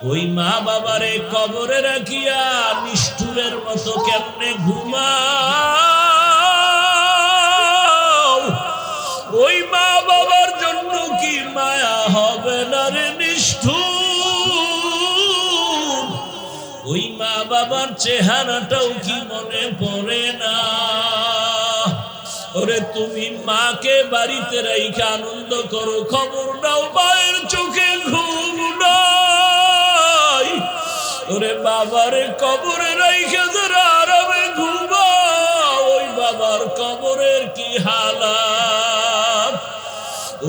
ওই মা বাবারে কবরে রাখিয়া নিষ্ঠুরের মতো কেমনে ঘুমাও? ওই মা বাবার জন্য কি মায়া হবে না রে নিষ্ঠুর? ওই মা বাবার চেহারাটাও কি মনে পড়ে না? ওরে তুমি মাকে বাড়িতে রাইখে আনন্দ করো, খবর নাও মায়ের চোখে ঘুম নাই। ওরে বাবারে কবরে রাইখে যারা আরামে ঘুমাও, ওই বাবার কবরের কি হালাত।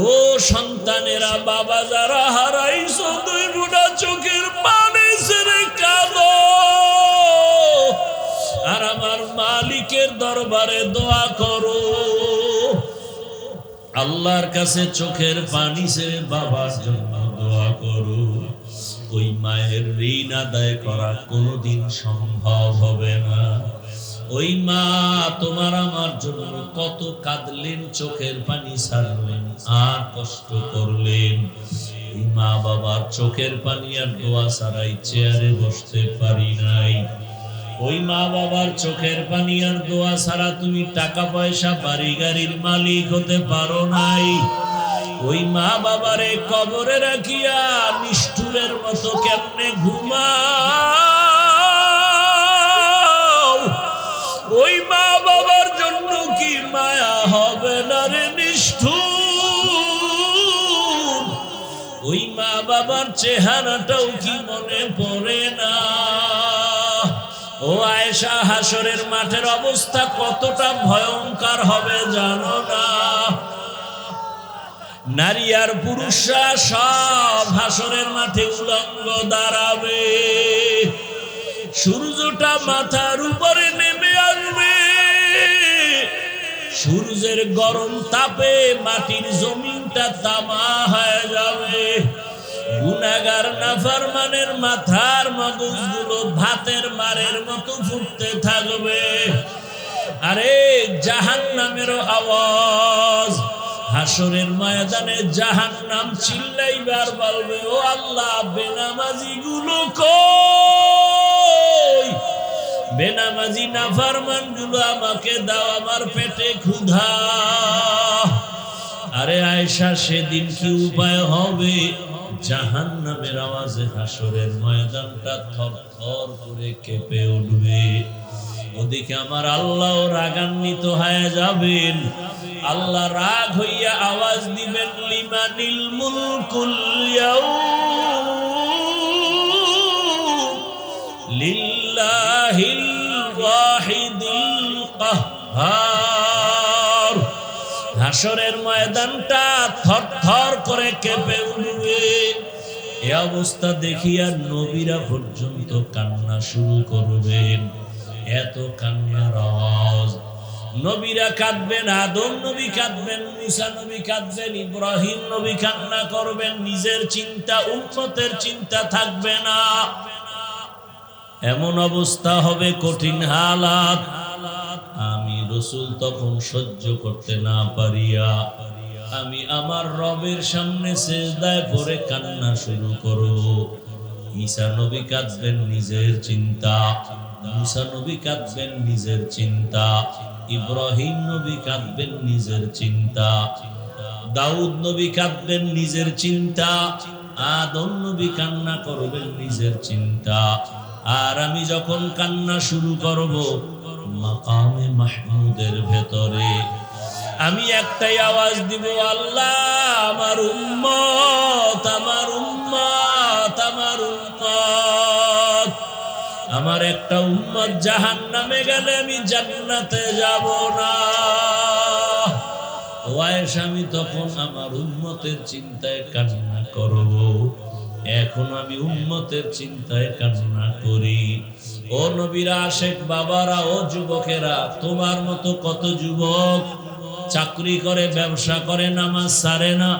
ও সন্তানেরা, বাবা যারা হারাইছো, দুই বুড়া চোখের পানি ছেড়ে কাঁদো আর আমার মালিকের দরবারে দোয়া করো। আল্লাহর কাছে চোখের পানি ছেড়ে বাবার জন্য দোয়া করো। ওই মায়ের ঋণ আদায় করা কোনোদিন সম্ভব হবে না। ওই মা তোমার আমার জন্য কত কাঁদলেন, চোখের পানি ছাড়লেন আর কষ্ট করলেন। ওই মা বাবার চোখের পানি আর দোয়া ছাড়াই চেয়ারে বসতে পারি নাই। ওই মা বাবার চোখের পানি আর দোয়া ছাড়া তুমি টাকা পয়সা বাড়ি গাড়ির মালিক হতে পারো নাই। ওই মা বাবারে কবরে রাখিয়া নিষ্ঠুরের মতো কেমনে ঘুমাও? ওই মা বাবার জন্য কি মায়া হবে না রে নিষ্ঠুর? ওই মা বাবার চেহারাটাও কি মনে পড়ে না? ও আয়েশা, হাসরের মাঠের অবস্থা কতটা ভয়ঙ্কর হবে জানো না? নারী আর পুরুষরা সব হাসরের মাঠে উলঙ্গ দাঁড়াবে। সূর্যটা মাথার উপরে নেমে আসবে। সূর্যের গরম তাপে মাটির জমিনটা তামা হয়ে যাবে। গুনাহগার নাফরমানের মাথার মগজগুলো ভাতের মারের মতো ফুটতে থাকবে। আরে জাহান্নামেরও আওয়াজ। হাসরের ময়দানে জাহান্নাম চিল্লাইবার বলবে, ও আল্লাহ, বেনামাজি গুলো কই? বেনামাজি নাফরমান গুলো আমাকে দাও, আমার পেটে ক্ষুধা। আরে আয়েশা, সেদিন কি উপায় হবে? জাহান্নামের আওয়াজে হাসরের ময়দানটা থরথর করে কেঁপে উঠবে। ওদিকে আমার আল্লাহ রাগান্বিত হয়ে যাবেন। আল্লাহ রাগ হইয়া আওয়াজ দিবেন, লিমানিল মুলকুল ইয়াউম লিল্লাহিল ওয়াহিদিল কাহ্হার। হাসরের ময়দানটা থরথর করে কেঁপে উঠবে। এই অবস্থা দেখিয়া নবীরা পর্যন্ত কান্না শুরু করবেন। এত কান্নার আওয়াজ। নবীরা কাঁদবেন, আদম নবী কাঁদবেন, মুসা নবী কাঁদবেন, ইব্রাহিম নবী কান্না করবেন। নিজের চিন্তা, উম্মতের চিন্তা থাকবে না। এমন অবস্থা হবে, কঠিন হালাত। আমি রাসূল তখন সহ্য করতে না পারিয়া আমি আমার রবের সামনে সিজদায় পড়ে কান্না শুরু করব। ঈসা নবী কাঁদবেন, নিজের চিন্তা। মুসা নবী কাঁদবেন, নিজের চিন্তা। ইব্রাহিম নবী কাঁদবেন, নিজের চিন্তা। দাউদ নবী কাঁদবেন, নিজের চিন্তা। আদম নবী কান্না করবেন, নিজের চিন্তা। আর আমি যখন কান্না শুরু করব, মাকামে মাহমুদের ভেতরে আমি একটাই আওয়াজ দিব, আল্লাহ, আমার উম্মত, আমার উম্মত, আমার উম্মত। আমার একটা উম্মত জাহান্নামে গেলে আমি জান্নাতে যাব না। ওয়াইস, আমি তখন আমার উম্মতের চিন্তায় কান্না করব। এখন আমি উম্মতের চিন্তায় কান্না করি। ও নবীরা, আশেক বাবারা, ও যুবকেরা, তোমার মতো কত যুবক চাকরি করে, ব্যবসা করে, নামাজ ছাড়ে না,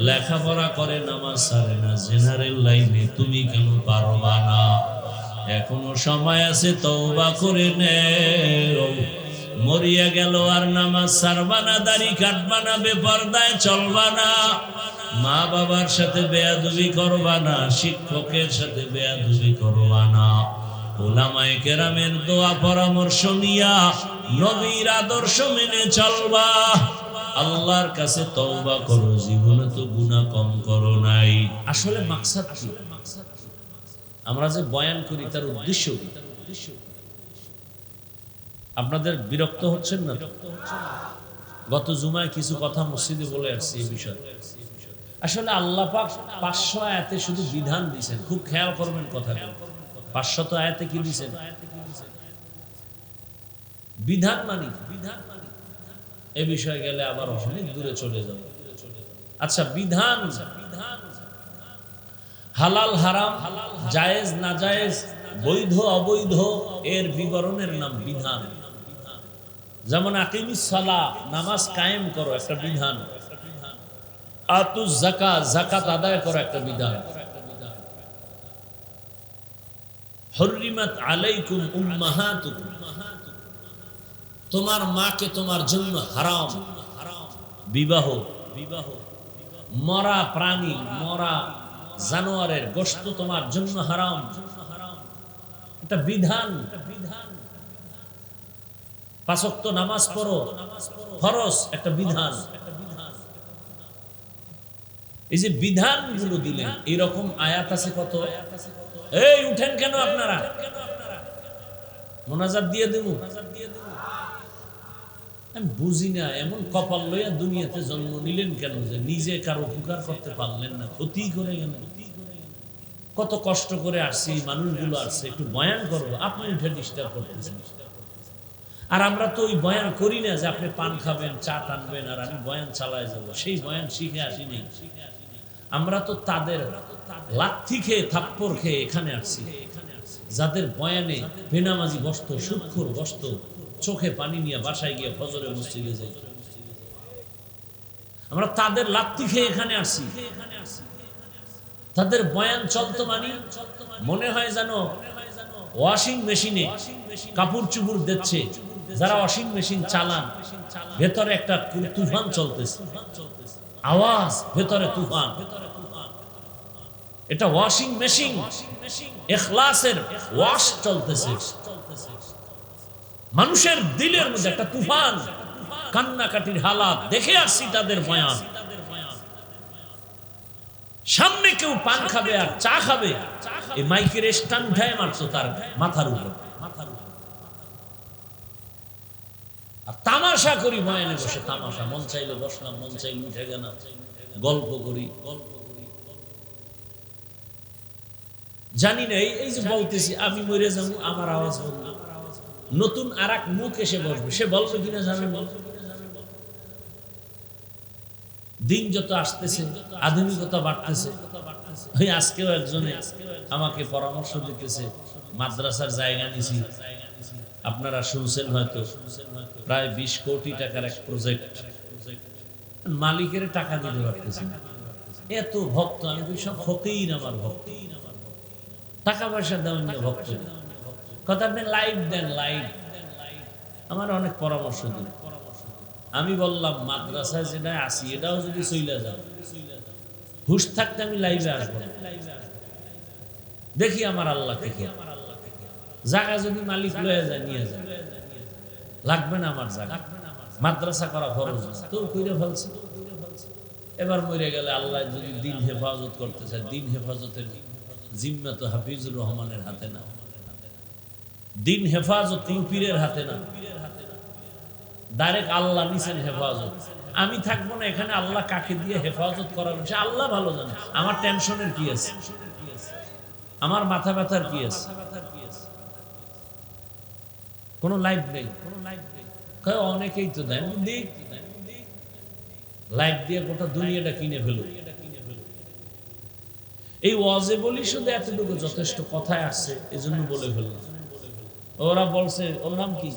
লেখাপড়া করে, নামাজ ছাড়ে না। জেনারেল লাইনে তুমি কেন পারবা না? এখনো সময় আছে, তওবা করে নেও। মরিয়া গেল আর নামাজ ছাড়বা না, দাড়ি কাটবা না, বেপরদায় চলবা না। মা বাবার সাথে বেয়াদবি করবা না, শিক্ষকের সাথে বেয়াদবি করবা না, উলামায়ে কেরামের দোয়া পরামর্শ নিয়া নবীর আদর্শ মেনে চলবা। আল্লাহর কাছে তওবা করো, জীবনে তো গুনাহ কম করো নাই। আসলে মাকসাদ কি? আমরা যে বয়ান করি তার উদ্দেশ্য কি? আপনাদের বিরক্ত হচ্ছেন না? গত জুমায় কিছু কথা মসজিদে বলে আসছি এই বিষয়ে। আসলে আল্লাহ পাক 500 আয়াতে শুধু বিধান দিয়েছেন, খুব খেয়াল করবেন কথাগুলো। 500 আয়াতে কি দিয়েছেন? বিধান মানি। এই বিষয়ে গেলে আবার অনেক দূরে চলে যাবে। আচ্ছা, বিধান, হালাল হারাম, জায়েজ না জায়েজ, বৈধ অবৈধ, এর বিবরণের নাম বিধান। যেমন আকিমিস সালাহ, নামাজ কায়েম করো, একটা বিধান। আতুজ যাকাত, যাকাত আদায় করো, একটা বিধান। হুররিমাত আলাইকুম উম্মাহাতুকুম, তোমার মাকে তোমার জন্য হারাম। বিবাহ, মরা প্রাণী, মরা জানোয়ারের গোশত তোমার জন্য হারাম, একটা বিধান। 5 ওয়াক্ত নামাজ পড়ো, ফরজ, একটা বিধান। এই যে বিধানগুলো দিলেন, এরকম আয়াত আছে কত? এই উঠেন কেন আপনারা? মোনাজাত দিয়ে দেব? আমি বুঝি না, এমন কপাল লইয়া দুনিয়াতে জন্ম নিলেন কেন যে নিজে কারো উপকার করতে পারলেন না, ক্ষতি করে গেলেন। কত কষ্ট করে আসছি, মানুষগুলো আসছে, একটু বয়ান করবো, আপনি উঠে ডিস্টার্ব করতেছেন। আর আমরা তো ওই বয়ান করি না যে আপনি পান খাবেন, চা টানবেন আর আমি বয়ান চালায় যাব, সেই বয়ান শিখে আসি নেই। আমরা তো তাদের লাথি খেয়ে, থাপ্পড় খেয়ে এখানে আসছি, যাদের বয়ানে বেনামাজি বসত, সুদখোর বসত, চোখে পানি নিয়ে বাসায় গিয়ে ফজরে মসজিদে যাই। আমরা তাদের লাথি খেয়ে এখানে আসছি। তাদের বয়ান চলতো মানি মনে হয় যেন ওয়াশিং মেশিনে কাপড় চুপড় দিচ্ছে। যারা ওয়াশিং মেশিন চালান, ভেতরে একটা তুফান চলতেছে, আওয়াজ, ভেতরে তুফান। এটা ওয়াশিং মেশিন, ইখলাসের ওয়াশ চলতেছে। মানুষের দিলের মধ্যে একটা তুফান, কান্নাকাটির হালাত দেখে আসছি তাদের বয়ান। সামনে কেউ পান খাবে আর চা খাবে, এই মাইকের স্ট্যান্ড উঠায় মারতো তার মাথার উপর। আর তামাশা করি বয়ানে বসে, তামাশা, মন চাইলে বসলাম, মন চাইলে উঠে গেলাম, গল্প করি। জানি না এই যে বলতেছি আমি মরে যাবো, আমার আওয়াজ বলবো, নতুন আর এক মুখ এসে বসবে, সে বলবে কিনা জানেন না। দিন যত আসতেছে, আধুনিকতা বাড়তেছে। ওই আজকেও একজনে আমাকে পরামর্শ দিতেছে, মাদ্রাসার জায়গা নিছি, আপনারা শুনছেন হয়তো, প্রায় 20 কোটি টাকার এক প্রজেক্ট, মালিকের টাকা দিতে পারতেছি না। এত ভক্ত, আমি সব ফকির, আমার ভক্ত, টাকা পয়সা দেওয়া নিয়ে ভক্ত। কথা, আপনি লাইভ দেন, লাইভ। আমার অনেক পরামর্শ দিন। আমি বললাম মাদ্রাসায় যেটা আসি এটাও যদি চইলা যায়, হুশ থাকতে আমি লাইভে আসবো, দেখি আমার আল্লাহ থেকে। জায়গা যদি মালিক লয়ে যায়, নিয়ে যায়, লাগবে না আমার জায়গা। মাদ্রাসা করা ফরজ না, তো কইরে ফেলছে। এবার মরে গেলে আল্লাহ যদি দিন হেফাজত করতে চায়, দিন হেফাজতের জিম্মা তো হাফিজুর রহমানের হাতে না। দিন হেফাজত কোন পীরের হাতে না, ডাইরেক্ট আল্লাহ নিছেন হেফাজত। আমি থাকবো না এখানে, আল্লাহ কাকে দিয়ে হেফাজত করাবেন সে আল্লাহ ভালো জানে। আমার টেনশনের কি আছে, আমার মাথা ব্যথার কি আছে? কোনো লাইফ নেই, অনেকেই তো দেন, লাইফ দিয়ে গোটা দুনিয়াটা কিনে ফেলো। এই ওয়াজে বলি শুধু এতটুকু যথেষ্ট, কথায় আসছে এজন্য বলে ফেললাম। ওরা বলছে ওর নাম কি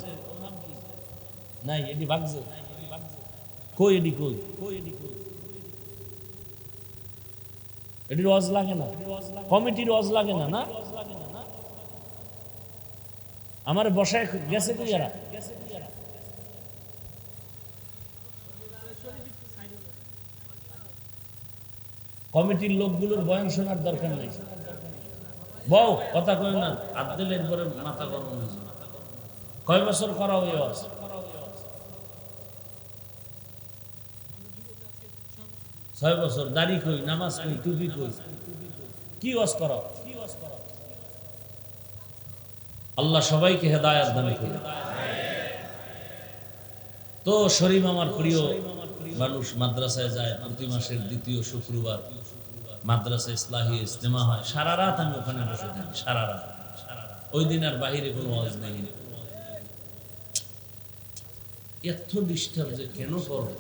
নাই, এটি ভাগছে কই, এটি কই, এটির ওয়াজ লাগে না, কমিটির ওয়াজ লাগে না। না, আমার বসায় গেছে কই এরা? কমিটির লোকগুলোর বয়ান শোনার দরকার নেই। বউ কথা কই না, আব্দুলের পরে মাথা গরম হয়েছে। কয় বছর করা ওই ওয়াজ? 6 বছর। দাড়ি কই, নামাজ কই, টুপি কই, কি ওয়াজ করা? আল্লাহ সবাইকে হেদায়েত দান করুন। তো শরীফ আমার প্রিয় মানুষ মাদ্রাসায় যায় প্রতি মাসের দ্বিতীয় শুক্রবার, মাদ্রাসা ইসলাহি ইজতেমা হয়। সারা রাত আমি ওখানে বসে থাকি, সারা রাত। ওই দিন আর বাহিরে কোনো ওয়াজ নেই। এত ডিস্টার্ব যে কেন করো?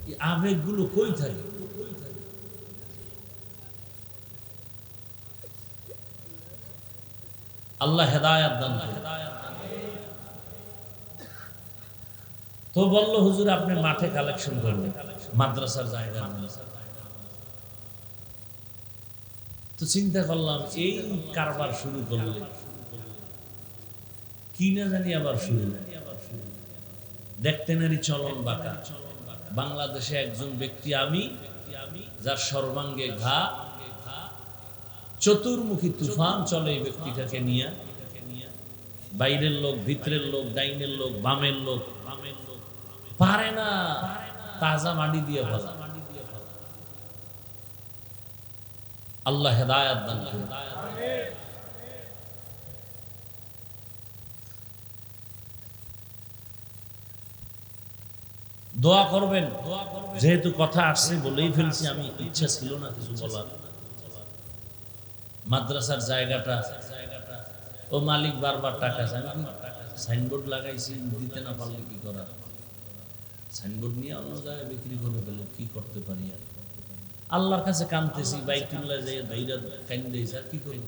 এই আবেগগুলো কই থাকে? আল্লাহ হেদায়েত দান করুন। তো বলল হুজুর আপনি মাঠে কালেকশন করবেন, মাদ্রাসার জায়গা নেই। তো চিন্তা করলাম এই কারবার শুরু করলে কি না জানি আবার শুরু। দেখতে নারী চলন বাঁকা। বাংলাদেশে একজন ব্যক্তি আমি, যার সর্বাঙ্গে ঘা, চতুর্মুখী তুফান চলে এই ব্যক্তিটাকে নিয়ে। বাইরের লোক, ভিতরের লোক, ডাইনের লোক, বামের লোক পারে না তাজা মাটি দিয়ে ফেলা। আল্লাহ হেদায়েত দান করুন। দোয়া করবেন। যেহেতু কথা আসছে বলেই ফেলছি, আমি ইচ্ছা ছিল না কিছু বলার। মাদ্রাসার জায়গাটা ও মালিক বারবার টাকা চায়। সাইনবোর্ড লাগাইছি, দিতে না পারলে কি করা? সাইনবোর্ড নিয়ে অন্য জায়গায় বিক্রি করে ফেলে, কি করতে পারি আর? আল্লাহর কাছে কাঁদতেছি, বাইতুল্লাহ যাই ভাইরা কান্দে, স্যার কি করি?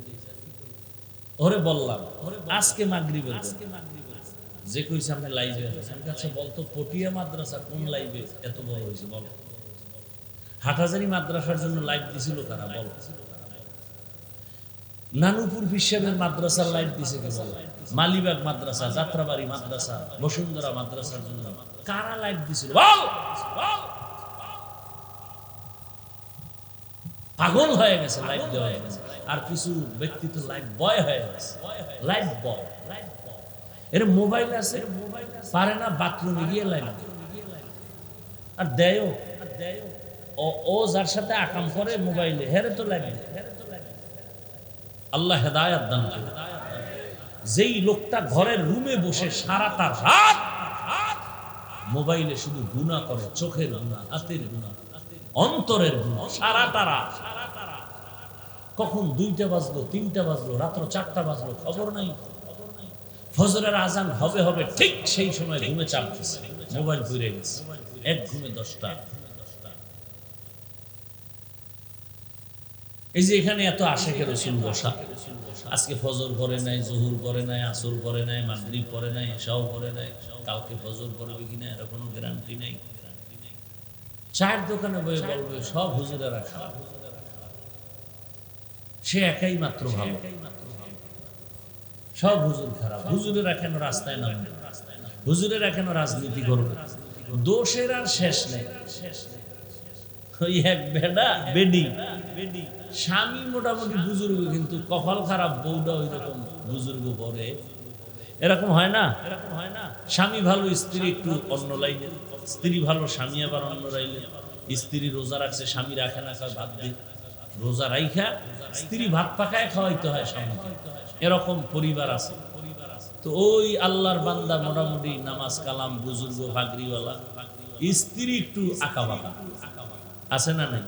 ওরে বললাম আজকে মাগরিবের যে কইছে আপনি লাইভে আছেন, কাছে বলতো পটিয়া মাদ্রাসা কোন লাইভে এত বড় হয়েছে বল? হাটহাজারী মাদ্রাসার জন্য লাইভ দিছিল কারা বল? নানুপুর পিসাবের মাদ্রাসার লাইভ দিছে কে বল? মালিবাগ মাদ্রাসা, যাত্রাবাড়ি মাদ্রাসা, বসুন্ধরা মাদ্রাসার জন্য কারা লাইভ দিছিল বল? পাগল হয়ে গেছে লাইভ দেওয়া হয়ে গেছে। আর কিছু ব্যক্তি তো লাইভ বয় হয়ে গেছে, লাইভ বয়। এর মোবাইল আছে, পারে না বাথরুমে গিয়ে লাইভ আর দেয়ও। ও যার সাথে আকাম করে মোবাইলে, হেরে তো লাইভ। আল্লাহ হেদায়েত দান করুন। যেই লোকটা ঘরের রুমে বসে সারাটা রাত মোবাইলে শুধু গুনাহ করে, চোখের গুনাহ, হাতের গুনাহ, অন্তরের গুনাহ, সারাটা রাত। কখন 2টা বাজলো, 3টা বাজলো, রাত্র 4টা বাজলো খবর নাই। ফজরের আজান হবে হবে ঠিক সেই সময় ঘুমে চাপতেছে, মোবাইল ঘুরে গেছে, এক ঘুমে 10টা। এই যে এখানে এত আশেকের রাসূল বসা, আজকে ফজর পড়ে নাই, জোহর পড়ে নাই, আসর পড়ে নাই, মাগরিব পড়ে নাই, এশাও পড়ে নাই, কালকে ফজর পড়বে কিনা এর কোনো গ্যারান্টি নাই। চায়ের দোকানে বসে বলবে সব হুজুরেরা খারাপ, সে একাই মাত্র ভালো, সব হুজুর খারাপ। হুজুরেরা কেন রাস্তায় নামবে? হুজুরেরা কেন রাজনীতি করবে? দোষের আর শেষ নেই। ওই এক বেডা বেডি, স্বামী মোটামুটি বুজুর্গ, কিন্তু কপাল খারাপ, বউটা ওই রকম বুজুর্গ পরে। এরকম হয় না? স্বামী ভালো, স্ত্রী একটু অন্য লাইনে, স্ত্রী ভালো, স্বামী আবার অন্য লাইনে। স্ত্রী রোজা রাখছে, স্বামী রাখে না, ভাত দিয়ে রোজা রাইখা স্ত্রী ভাত পাকায় খাওয়াইতে হয় স্বামীকে। এরকম পরিবার আছে। তো ওই আল্লাহর বান্দা মোটামুটি নামাজ কালাম, বুজুর্গ, ভাগরিওয়ালা, স্ত্রী একটু আঁকা বাঁকা, আছে না নাই?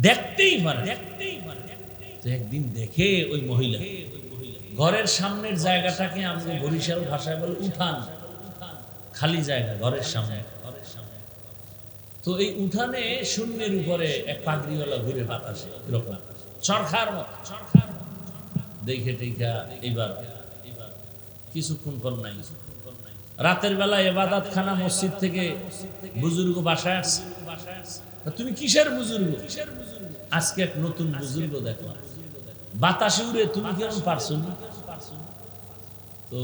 দেখতেই পারে। তো একদিন দেখে ওই মহিলা ঘরের সামনের জায়গাটাকে আমরা বরিশাল ভাষায় বলে উঠান, খালি জায়গা ঘরের সামনে। তো এই উঠানে শূন্যের উপরে এক পাগড়িওয়ালা ঘুরে বাতাসে, এরকম চরখার মত দেখে টেখা এইবার কিছুক্ষণ পর নাই। রাতের বেলা ইবাদত খানা মসজিদ থেকে বুজুর্গ বাসায় আসছে। তুমি কিসের বুজুর্গ? আজকে এক নতুন বুজুর্গ দেখলাম বাতাসে উড়ে, তুমি কেমন পারছো? তো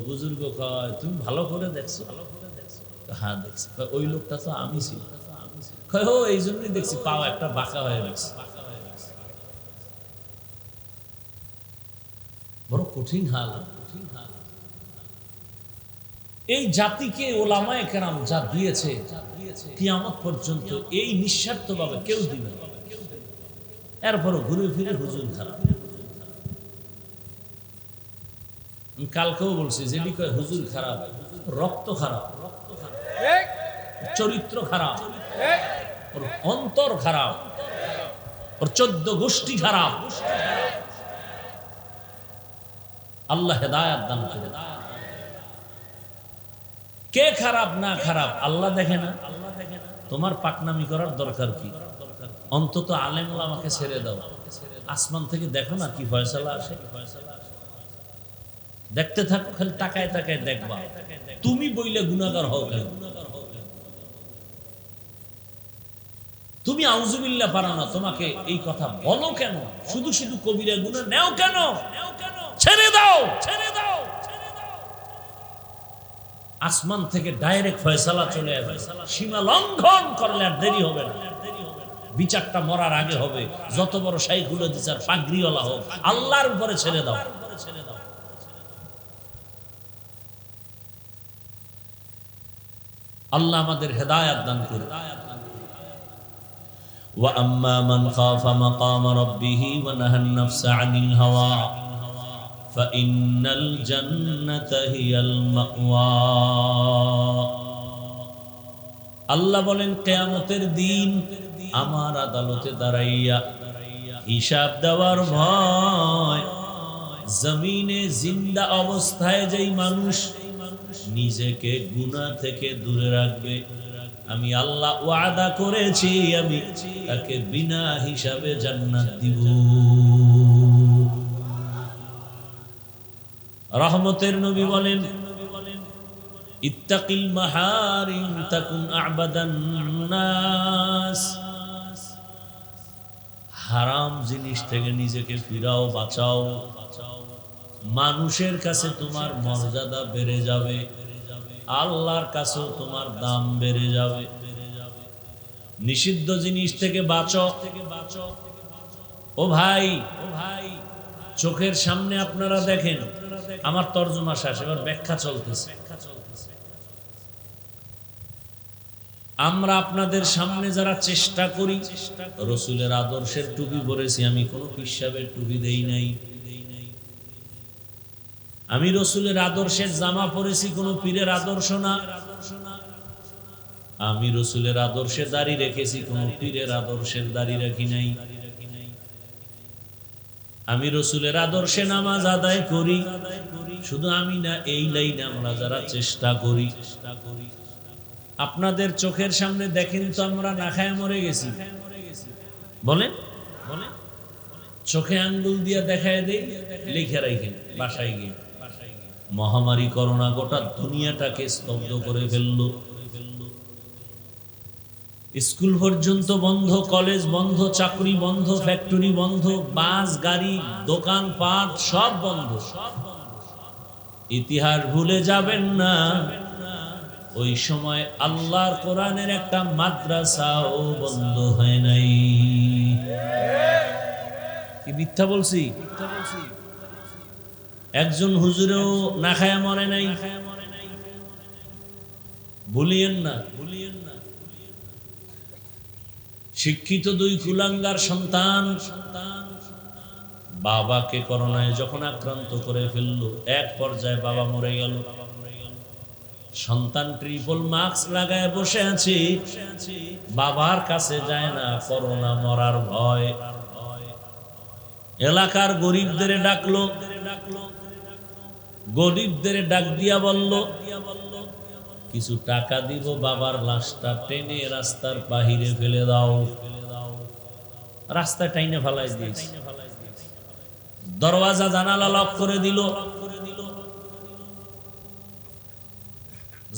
বুজুর্গ কয় তুমি ভালো করে দেখছো? হ্যাঁ দেখছি। ওই লোকটা তো আমি ছিল। এই জন্যই দেখছি পাও একটা বাঁকা হয়ে গেছে। বড় কঠিন হাল। এই জাতিকে ওলামায়ে কেরাম যা দিয়েছে কিয়ামত পর্যন্ত এই নিঃস্বার্থভাবে কেউ দিবে না। এরপরও ঘুরে ফিরে হুজুর খারাপ। কালকেও বলছি, যেটি কয় হুজুর খারাপ, রক্ত খারাপ, চরিত্র খারাপ, ওর অন্তর খারাপ, ওর 14 গোষ্ঠী খারাপ। আল্লাহ হেদায়েত দান করে। কে খারাপ না খারাপ আল্লাহ দেখে না? তোমার পাকনামি করার দরকার কি? অন্তত আলেম ওলামাকে ছেড়ে দাও, আসমান থেকে দেখো না কি ফয়সালা আসে। দেখতে থাকো, খালি তাকায় তাকায় দেখবা। তুমি বইলে গুনাহগার হও কেন? তুমি আউযুবিল্লাহ পারো না, তোমাকে এই কথা বলো কেন? শুধু শুধু কবিরা গুনাহ নেও কেন? ছেড়ে দাও, ছেড়ে দাও। আসমান থেকে ডাইরেক্ট ফয়সালা চলে আসবে। সীমা লঙ্ঘন করলে আর দেরি হবে না, বিচারটা মরার আগে হবে। যত বড় শাইখুল হাদিস আর পাগড়িওয়ালা হোক, আল্লাহর উপরে ছেড়ে দাও। আল্লাহ আমাদের হেদায়েত দান করুন। ওয়া আম্মা মান খাফা মাকাম রাব্বিহি ওয়া নাহান নাফসা আনিল হাওয়া ফাইন্নাল জান্নাতা হিয়াল মাওয়া। আল্লাহ বলেন, কিয়ামতের দিন আমার আদালতে দাঁড়াইয়া হিসাব দেওয়ার ভয়, জমিনে জিন্দা অবস্থায় যেই মানুষ নিজেকে গুনাহ থেকে দূরে রাখবে, আমি আল্লাহ ওয়াদা করেছি আমি তাকে বিনা হিসাবে জান্নাত দিব। রহমতের নবী বলেন, ইত্তাকিল মাহারিম তাকুন আ'বাদান নাস। হারাম জিনিস থেকে নিজেকে ফিরাও, বাঁচাও। মানুষের কাছে তোমার মর্যাদা বেড়ে যাবে, আল্লাহর কাছেও তোমার দাম বেড়ে যাবে। নিষিদ্ধ জিনিস থেকে বাঁচো। ও ভাই, চোখের সামনে আপনারা দেখেন, আমার তর্জমা শেষ, এবার ব্যাখ্যা চলতেছে। আমরা আপনাদের সামনে যারা চেষ্টা করি, রসুলের আদর্শের টুপি পরেছি, আমি কোনো পিসাবের টুপি দেই নাই। আমি রসুলের আদর্শের জামা পরেছি, কোন পীরের আদর্শ না। আমি রসুলের আদর্শে দাড়ি রেখেছি, কোন পীরের আদর্শের দাড়ি রাখি নাই। আমি রসুলের আদর্শে নামাজ আদায় করি, শুধু আমি না, এই লাইনে আমরা যারা চেষ্টা করি। আপনাদের চোখের সামনে দেখেন তো আমরা না খায় মরে গেছি, বলেন বলেন। চোখে আঙ্গুল দিয়ে দেখায় দেই, লিখে রাখেন বাসায় গিয়ে। মহামারী করোনা গোটা দুনিয়াটাকে স্তব্ধ করে ফেললো। স্কুল পর্যন্ত বন্ধ, কলেজ বন্ধ, চাকরি বন্ধ, ফ্যাক্টরি বন্ধ, বাস গাড়ি, দোকান পাট সব বন্ধ। ইতিহাস ভুলে যাবেন না, ওই সময় আল্লাহর কোরআনের একটা মাদ্রাসাও বন্ধ হয় নাই। কি মিথ্যা বলছি? একজন হুজুরেও না খায়া মরে নাই। ভুলিয়েন না, ভুলিয়েন না। শিক্ষিত দুই কুলাঙ্গার সন্তান বাবাকে করোনায় যখন আক্রান্ত করে ফেললো, এক পর্যায়ে বাবা মরে গেল। সন্তান ট্রিপল মাস্ক লাগায় বসে আছে, বাবার কাছে যায় না, করোনা মরার ভয়। এলাকার গরিবদের ডাকলো, গরিবদের ডাক দিয়া বলল, কিছু টাকা দিব, বাবার লাশটা টেনে রাস্তার বাহিরে ফেলে দাও। রাস্তা টাইনে ফেলাই দিয়েছে। দরওয়াজা জানালা লক করে দিল।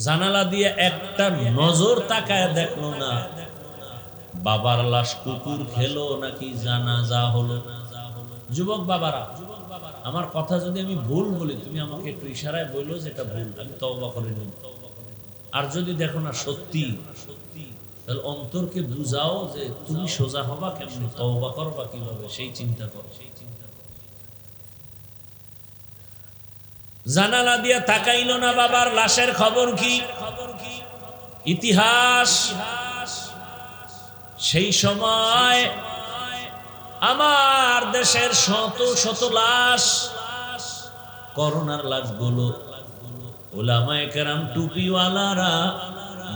জানালা দিয়ে একটা নজর তাকায় দেখলো না বাবার লাশ কুকুর খেলো নাকি জানাজা হলো। যুবক বাবারা, আমার কথা যদি আমি ভুল বলি, তুমি আমাকে একটু ইশারায় বললো যে এটা ভুল, আমি তওবা করে নিব। আর যদি দেখো না সত্যি, তাহলে অন্তরকে বুঝাও যে তুমি সোজা হবা কেমনে, তওবা করবা কিভাবে, সেই চিন্তা করো। জানালা দিয়া তাকাইল না বাবার লাশের খবর কি, ইতিহাস। সেই সময় আমার দেশের শত শত লাশ, করোনার লাশগুলো উলামায়ে কেরাম টুপিওয়ালারা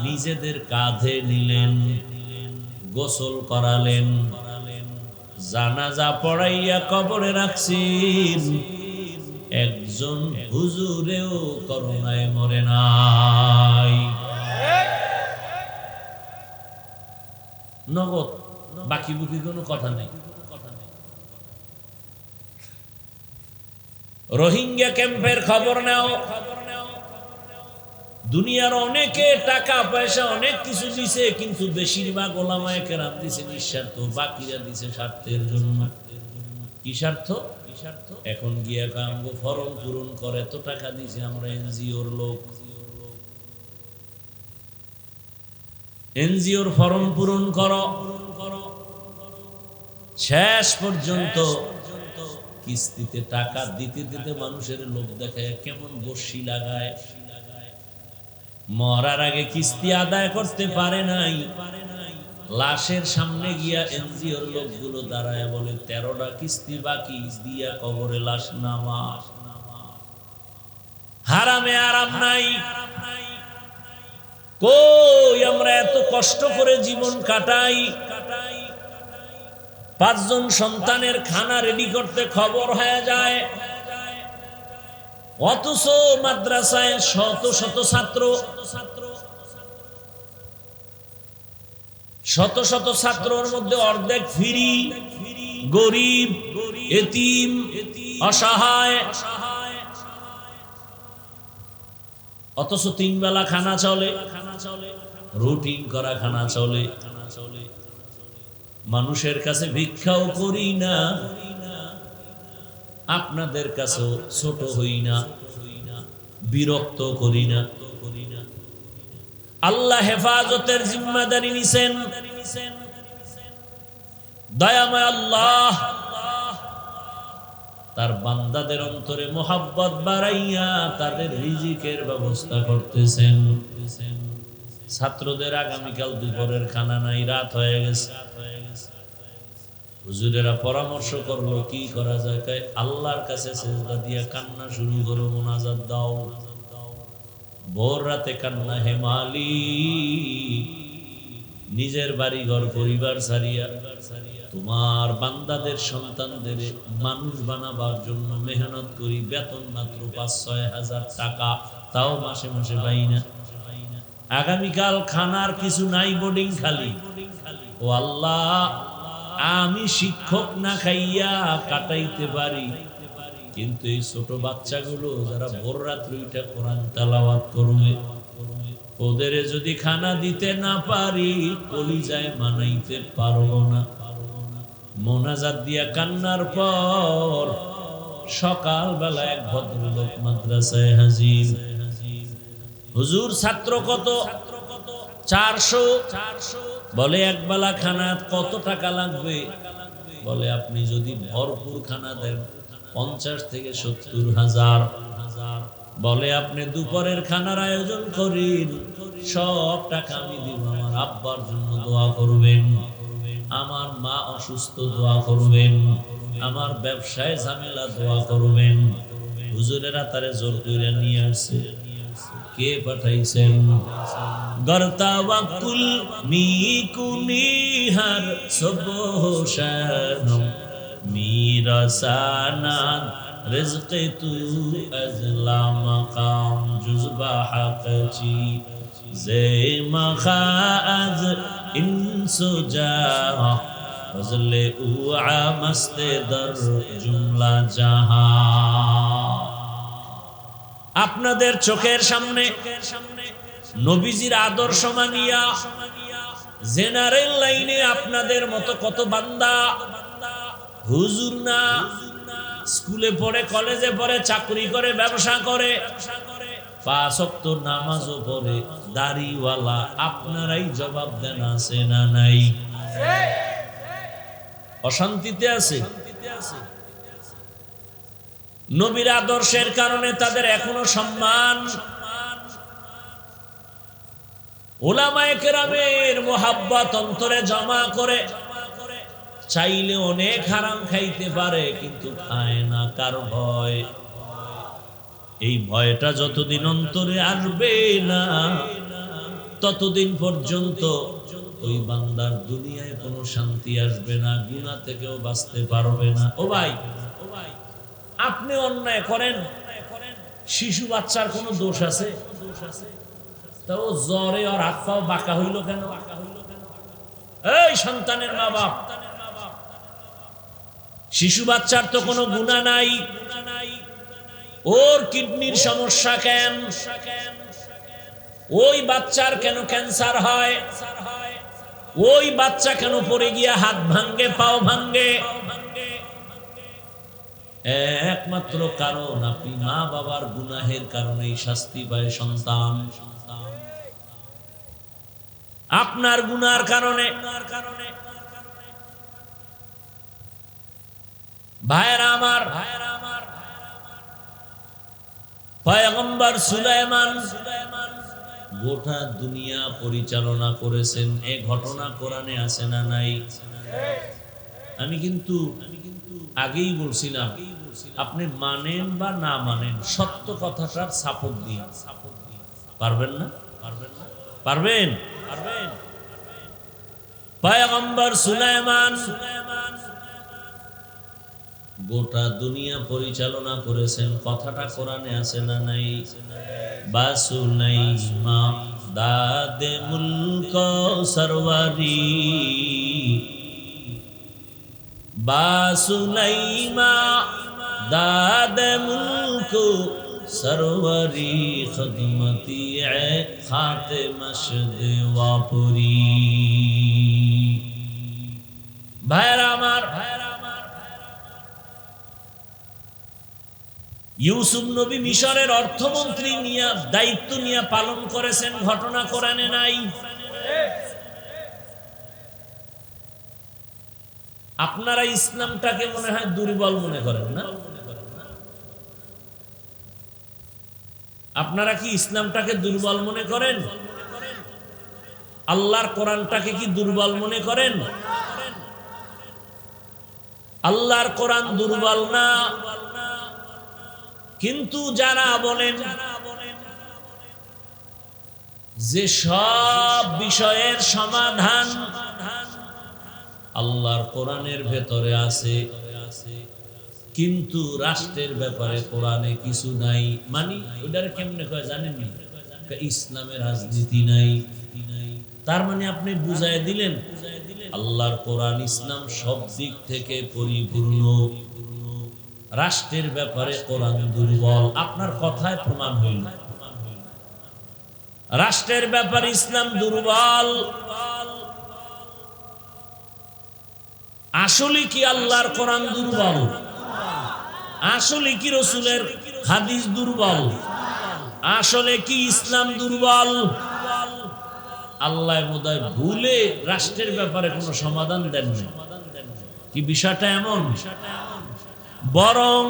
নিজেদের কাঁধে নিলেন, গোসল করালেন, জানাজা পড়াইয়া কবরে রাখছেন। একজন হুজুরেও করোনায় মরে নাই। নগদ, বাকি বুকি কোনো কথা নেই। রোহিঙ্গা ক্যাম্পের খবর নাও। দুনিয়ার অনেকে টাকা পয়সা অনেক কিছু দিছে, কিন্তু বেশিরভাগ ওলামায়ে কেরাম দিছে নিঃস্বার্থ, বাকিরা দিছে স্বার্থের জন্য। কি স্বার্থ? এখন গিয়া আমগো ফরম পূরণ করে এত টাকা দিছে, আমরা এনজিওর লোক, এনজিওর ফরম পূরণ করো। শেষ পর্যন্ত কিস্তিতে টাকা দিতে দিতে মানুষের লোক দেখায় কেমন বর্ষি লাগায়। মরার আগে কিস্তি আদায় করতে পারে নাই, লাশের সামনে গিয়া এনজিওর লোকগুলো দাঁড়ায় বলে 13টা কিস্তি বাকি, দিয়া কবরে লাশ নামা। হারামে আরাম নাই। কই আমরা এত কষ্ট করে জীবন কাটাই, 5 জন সন্তানের খানা রেডি করতে খবর হয়ে যায়, অথচ মাদ্রাসায় শত শত ছাত্র, শত শত ছাত্রর মধ্যে অর্ধেক ফ্রি, গরিব, এতিম, অসহায়। অথচ 3 বেলা খানা চলে, রুটিন করা খানা চলে। মানুষের কাছে ভিক্ষাও করি না, আপনাদের কাছেও ছোট হই না, বিরক্ত করি না। আল্লাহ হেফাজতের জিম্মাদারি নিছেন। দয়াময় আল্লাহ তার বান্দাদের অন্তরে মোহাব্বত বাড়াইয়া তাদের রিজিকের ব্যবস্থা করতেছেন। ছাত্রদের আগামীকাল দুপুরের খানা নাই, রাত হয়ে গেছে। হুজুরেরা পরামর্শ করলো কি করা যায়। কয় আল্লাহর কাছে সিজদা দিয়া কান্না শুরু করো, মুনাজাত দাও। ভোর রাতে কান্না, হে মালিক, নিজের বাড়ি ঘর পরিবার ছাড়িয়া তোমার বান্দাদের সন্তানদের মানুষ বানাবার জন্য মেহনত করি, বেতন মাত্র 5-6 হাজার টাকা, তাও মাসে মাসে পাই না। আগামীকাল খানার কিছু নাই, বোর্ডিং খালি। ও আল্লাহ, আমি শিক্ষক না খাইয়া কাটাইতে পারি, কিন্তু এই ছোট বাচ্চাগুলো যারা ভোর রাত্রে উঠে কোরআন তেলাওয়াত করবে, ওদের যদি খানা দিতে না পারি কলিজায় মানাইতে পারবো না। মোনাজাত দিয়া কান্নার পর সকাল বেলা এক ভদ্রলোক মাদ্রাসায় হাজির। হুজুর ছাত্র কত? 400। বলে এক বেলা খানা কত টাকা লাগবে? বলে আপনি যদি ভরপুর খানা দেন 50 থেকে 70 হাজার। বলে আপনি দুপুরের খানার আয়োজন করেন, সব টাকা আমি দিব। আমার আব্বার জন্য দোয়া করবেন, আমার মা অসুস্থ দোয়া করবেন, আমার ব্যবসায় ঝামেলা দোয়া করবেন। হুজুরেরা তারে জোর করে নিয়ে আসছে। কে পাঠাইছেন? গর্তা ওয়াকুল মিকুনিহার সবহশানম মিরাসানাত রিজকে তু আজলা মাকাম জুজবা হাকচি জে মাখাজ ইনসুজা ফজলে উআ মস্তে দর জুমলা জাহান। আপনাদের চোখের সামনে নবীজির আদর্শ মানিয়া জেনারেল লাইনে আপনাদের মতো কত বান্দা, হুজুর না, স্কুলে পড়ে, কলেজে পড়ে, চাকরি করে, ব্যবসা করে, 5 ওয়াক্ত নামাজও পড়ে, দাড়িওয়ালা, আপনারাই জবাব দেন আছে না নাই? অশান্তিতে আছে। নবীর আদর্শের কারণে তাদের এখনো সম্মান, উলামায়ে কেরামের মুহাব্বত অন্তরে জমা করে, চাইলে অনেক হারাম খাইতে পারে কিন্তু খায় না। কার ভয়? এই ভয়টা যতদিন অন্তরে আসবে না ততদিন পর্যন্ত ওই বান্দার দুনিয়ায় কোনো শান্তি আসবে না, গুনাহ থেকেও বাঁচতে পারবে না। ও ভাই, আপনি অন্যায় করেন, শিশু বাচ্চার কোনো দোষ আছে? তাও জ্বরে আর হাত পাও বাঁকা হইল কেন? এই সন্তানের মা বাপ, শিশু বাচ্চার তো কোনো গুনাহ নাই, ওর কিডনির সমস্যা কেন? ওই বাচ্চার কেন ক্যান্সার হয়? ওই বাচ্চা কেন পড়ে গিয়া হাত ভাঙ্গে, পাও ভাঙ্গে? একমাত্র কারণ আপনি মা বাবার গুনাহের কারণেই শাস্তি পায় সন্তান, আপনার গুনার কারণে। ভাইয়েরা আমার, পয়গম্বর সুলাইমান গোটা দুনিয়া পরিচালনা করেছেন। এ ঘটনা কোরআনে আছে না নাই? আমি কিন্তু আগেই বলছিলাম, আপনি মানেন বা না মানেন, সত্য কথাটার সাপোর্ট দিন। পারবেন না? পারবেন? পয়গম্বর সুলাইমান গোটা দুনিয়া পরিচালনা করেছেন। কথাটা কোরআনে আছে না নাই? বাসুলাইমা দাদে মুলক সরওয়ারি, বাসুলাইমা দাদে মুলক সরওয়ারি, খিদমতি এ খাতে মশদ ওয়াপুরি। ভাইরা আমার, ইউসুফ নবী মিশরের অর্থমন্ত্রী নিয়ে দায়িত্ব নিয়ে পালন করেছেন, ঘটনা কোরআনে নাই? আপনারা ইসলামটাকে মনে হয় দুর্বল মনে করেন না? আপনারা কি ইসলামটাকে দুর্বল মনে করেন? আল্লাহর কোরআনটাকে কি দুর্বল মনে করেন? আল্লাহর কোরআন দুর্বল না, কিন্তু যারা বলেন যে সব বিষয়ের সমাধান আল্লাহর কোরআনের ভেতরে আছে, কিন্তু রাষ্ট্রের ব্যাপারে কোরআনে কিছু নাই, মানে ওইটার কেমনে কয় জানেন? ইসলামে রাজনীতি নাই। তার মানে আপনি বুঝাই দিলেন আল্লাহর কোরআন ইসলাম সব দিক থেকে পরিপূর্ণ, রাষ্ট্রের ব্যাপারে কোরআন দুর্বল। আপনার কথায় প্রমাণ হইল রাষ্ট্রের ব্যাপারে ইসলাম দুর্বল। আসলে কি আল্লাহর কোরআন দুর্বল? আসলে কি রাসূলের হাদিস দুর্বল? আসলে কি ইসলাম দুর্বল? আল্লাহ বোধহয় ভুলে রাষ্ট্রের ব্যাপারে কোনো সমাধান দেন না। কি বিষয়টা এমন? বরং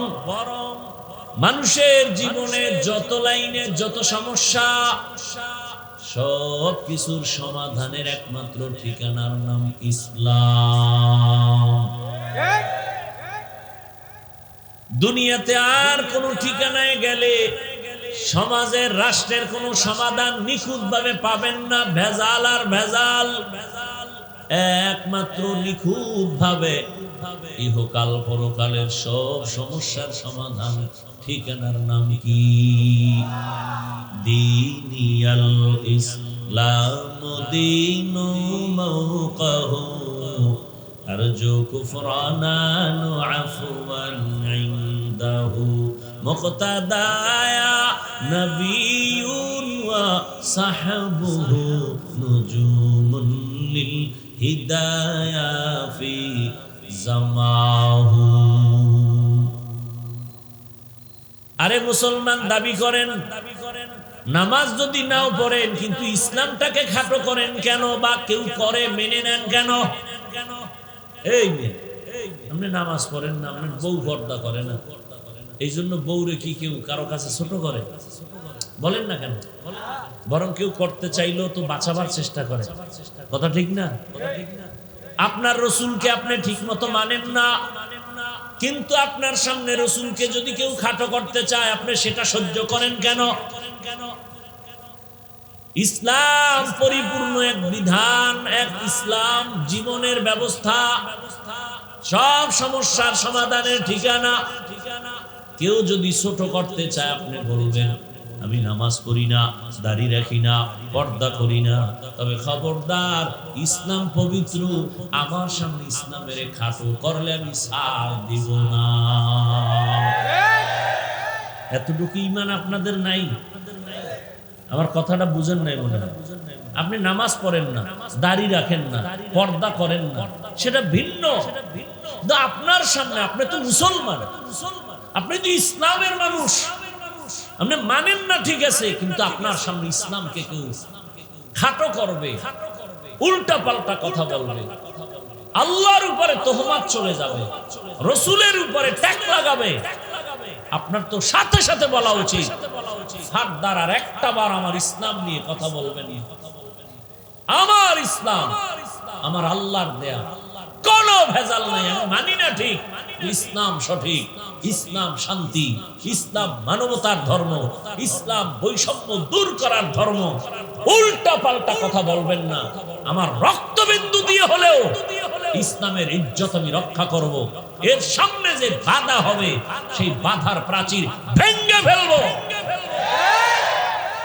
মানুষের জীবনে যত লাইনে যত সমস্যা, সব কিছুর সমাধানের একমাত্র ঠিকানার নাম ইসলাম। দুনিয়াতে আর কোন ঠিকানায় গেলে সমাজের, রাষ্ট্রের কোন সমাধান নিখুঁত ভাবে পাবেন না। ভেজাল আর ভেজাল। একমাত্র নিখুঁত ভাবে ইহকাল পরকালের সব সমস্যার সমাধান ঠিকানার নাম কি? দীনিয়াল ইসলাম দীনু মাওকাহু আরজু কুফরানান আফওয়ান ইনদাহু মুক্তাদায়া নবিয়ুন ওয়া সাহবুহু নুজুমুন লিল হিদায়া ফি জামাহু। আরে মুসলমান দাবি করেন, নামাজ যদি নাও পড়েন কিন্তু ইসলামটাকে খাটো করেন কেন, বা কেউ করে মেনে নেন কেন? এই আপনি নামাজ পড়েন না, আপনার বউ পর্দা করে না, এই জন্য বউরে কি কেউ কারো কাছে ছোট করে? বলেন না কেন? বরং কেউ করতে চাইলেও তো বাঁচাবার চেষ্টা করে। কথা ঠিক না? আপনার রসুলকে আপনি ঠিক মতো মানেন না, কিন্তু আপনার সামনে রসুলকে যদি কেউ খাটো করতে চায় আপনি সেটা সহ্য করেন কেন? ইসলাম পরিপূর্ণ এক বিধান, এক ইসলাম জীবনের ব্যবস্থা, সব সমস্যার সমাধানের ঠিকানা। কেউ যদি ছোট করতে চায় আপনি বলবেন আমি নামাজ পড়ি না, দাড়ি রাখি না, পর্দা করি না, তবে খবরদার ইসলাম পবিত্র, আমার সামনে ইসলামের খাটো করলে আমি ছাড় দিব না। এতটুকু ঈমান আপনাদের নাই? আমার কথাটা বুঝেন নাই মনে হয়। আপনি নামাজ পড়েন না, দাড়ি রাখেন না, পর্দা করেন না, সেটা ভিন্ন। আপনার সামনে আপনি তো মুসলমান, আপনি তো ইসলামের মানুষ, আপনি মানেন না ঠিক আছে, কিন্তু আপনার সামনে ইসলামকে কেউ খাটো করবে, উল্টা পাল্টা কথা বলবে, আল্লাহর উপরে তোহমাত চলে যাবে, রসুলের উপরে ট্যাগ লাগাবে, আপনার তো সাথে সাথে বলা উচিত ফারদার আর একটা বার আমার ইসলাম নিয়ে কথা বলবেন না। আমার ইসলাম আমার আল্লাহর দেয়া, কোনো ভেজাল নাই। আমি মানি না ঠিক, ইসলাম সঠিক, ইসলাম শান্তি, ইসলাম মানবতার ধর্ম, ইসলাম বৈষম্য দূর করার ধর্ম। উল্টা পাল্টা কথা বলবেন না। আমার রক্তবিন্দু দিয়ে হলেও ইসলামের ইজ্জত আমি রক্ষা করব। এর সামনে যে বাধা হবে সেই বাধার প্রাচীর ভেঙে ফেলবো।